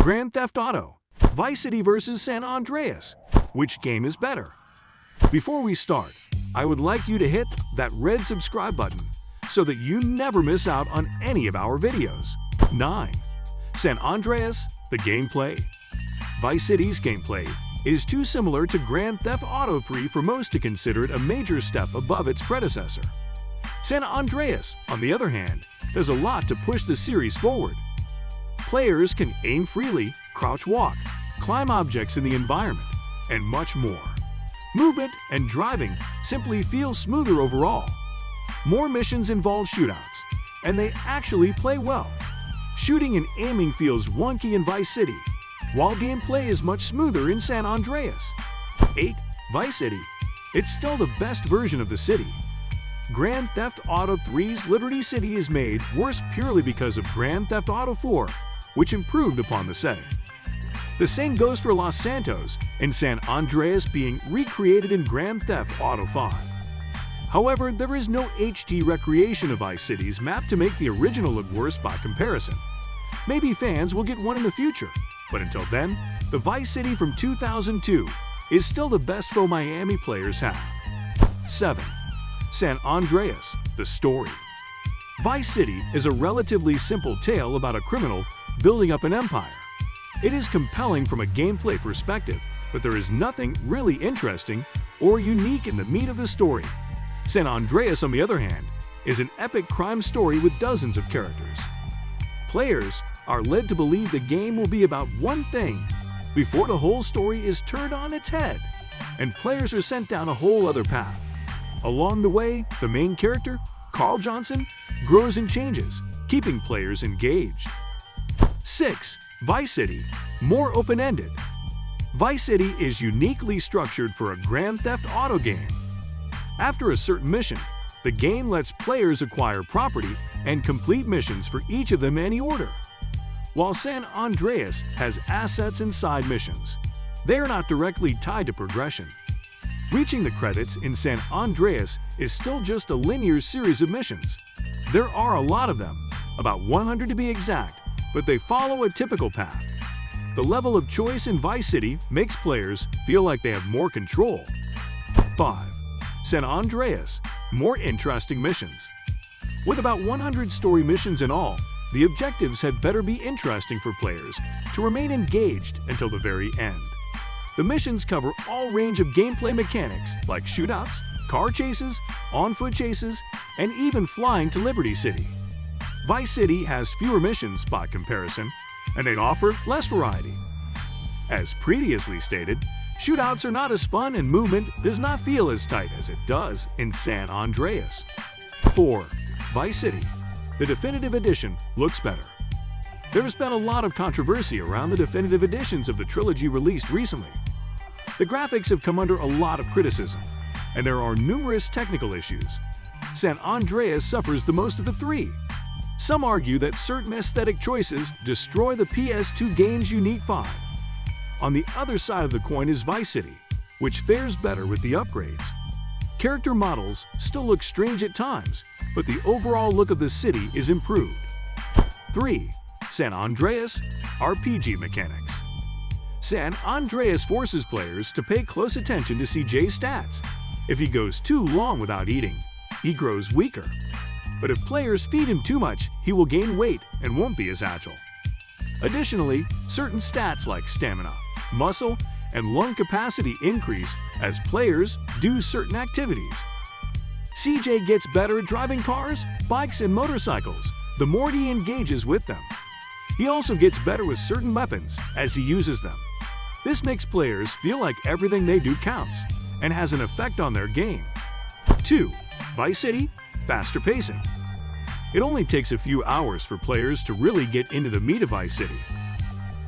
Grand Theft Auto, Vice City vs. San Andreas. Which game is better? Before we start, I would like you to hit that red subscribe button so that you never miss out on any of our videos. 9. San Andreas, the gameplay. Vice City's gameplay is too similar to Grand Theft Auto 3 for most to consider it a major step above its predecessor. San Andreas, on the other hand, does a lot to push the series forward. Players can aim freely, crouch walk, climb objects in the environment, and much more. Movement and driving simply feel smoother overall. More missions involve shootouts, and they actually play well. Shooting and aiming feels wonky in Vice City, while gameplay is much smoother in San Andreas. 8. Vice City. It's still the best version of the city. Grand Theft Auto 3's Liberty City is made worse purely because of Grand Theft Auto 4, which improved upon the setting. The same goes for Los Santos and San Andreas being recreated in Grand Theft Auto 5. However, there is no HD recreation of Vice City's map to make the original look worse by comparison. Maybe fans will get one in the future, but until then, the Vice City from 2002 is still the best foe Miami players have. 7. San Andreas, the story. Vice City is a relatively simple tale about a criminal building up an empire. It is compelling from a gameplay perspective, but there is nothing really interesting or unique in the meat of the story. San Andreas, on the other hand, is an epic crime story with dozens of characters. Players are led to believe the game will be about one thing before the whole story is turned on its head, and players are sent down a whole other path. Along the way, the main character, Carl Johnson, grows and changes, keeping players engaged. 6. Vice City, more open-ended. Vice City is uniquely structured for a Grand Theft Auto game. After a certain mission, the game lets players acquire property and complete missions for each of them in any order. While San Andreas has assets and side missions, they are not directly tied to progression. Reaching the credits in San Andreas is still just a linear series of missions. There are a lot of them, about 100 to be exact, but they follow a typical path. The level of choice in Vice City makes players feel like they have more control. 5. San Andreas, more interesting missions. With about 100 story missions in all, the objectives had better be interesting for players to remain engaged until the very end. The missions cover all range of gameplay mechanics like shootouts, car chases, on-foot chases, and even flying to Liberty City. Vice City has fewer missions by comparison, and they offer less variety. As previously stated, shootouts are not as fun and movement does not feel as tight as it does in San Andreas. 4. Vice City. The Definitive Edition looks better. There has been a lot of controversy around the definitive editions of the trilogy released recently. The graphics have come under a lot of criticism, and there are numerous technical issues. San Andreas suffers the most of the three. Some argue that certain aesthetic choices destroy the PS2 game's unique vibe. On the other side of the coin is Vice City, which fares better with the upgrades. Character models still look strange at times, but the overall look of the city is improved. 3. San Andreas, RPG mechanics. San Andreas forces players to pay close attention to CJ's stats. If he goes too long without eating, he grows weaker. But if players feed him too much, he will gain weight and won't be as agile. Additionally, certain stats like stamina, muscle, and lung capacity increase as players do certain activities. CJ gets better at driving cars, bikes, and motorcycles the more he engages with them. He also gets better with certain weapons as he uses them. This makes players feel like everything they do counts and has an effect on their game. 2. Vice City, faster pacing. It only takes a few hours for players to really get into the meat of Vice City.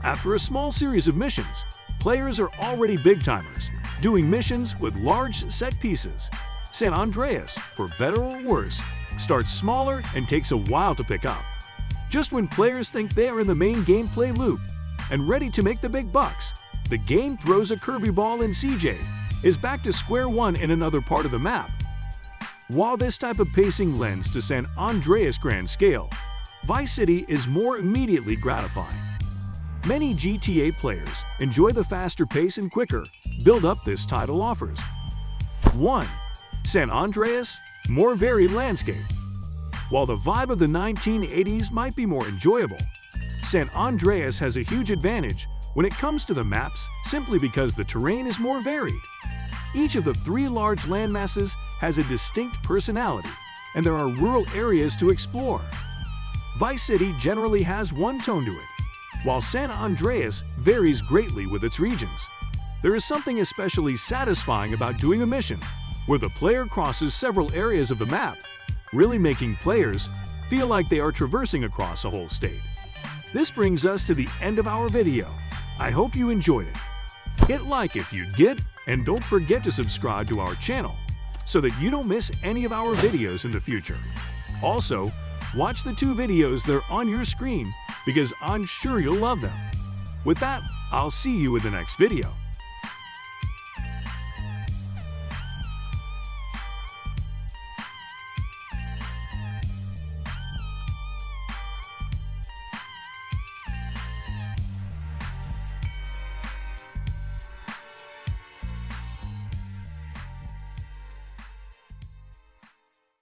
After a small series of missions, players are already big-timers, doing missions with large set pieces. San Andreas, for better or worse, starts smaller and takes a while to pick up. Just when players think they are in the main gameplay loop and ready to make the big bucks, the game throws a curvy ball and CJ is back to square one in another part of the map. While this type of pacing lends to San Andreas' grand scale, Vice City is more immediately gratifying. Many GTA players enjoy the faster pace and quicker build-up this title offers. 1. San Andreas, more varied landscape. While the vibe of the 1980s might be more enjoyable, San Andreas has a huge advantage when it comes to the maps simply because the terrain is more varied. Each of the 3 large landmasses has a distinct personality, and there are rural areas to explore. Vice City generally has one tone to it, while San Andreas varies greatly with its regions. There is something especially satisfying about doing a mission where the player crosses several areas of the map, really making players feel like they are traversing across a whole state. This brings us to the end of our video. I hope you enjoyed it. Hit like if you did, and don't forget to subscribe to our channel so that you don't miss any of our videos in the future. Also, watch the 2 videos that are on your screen because I'm sure you'll love them. With that, I'll see you in the next video.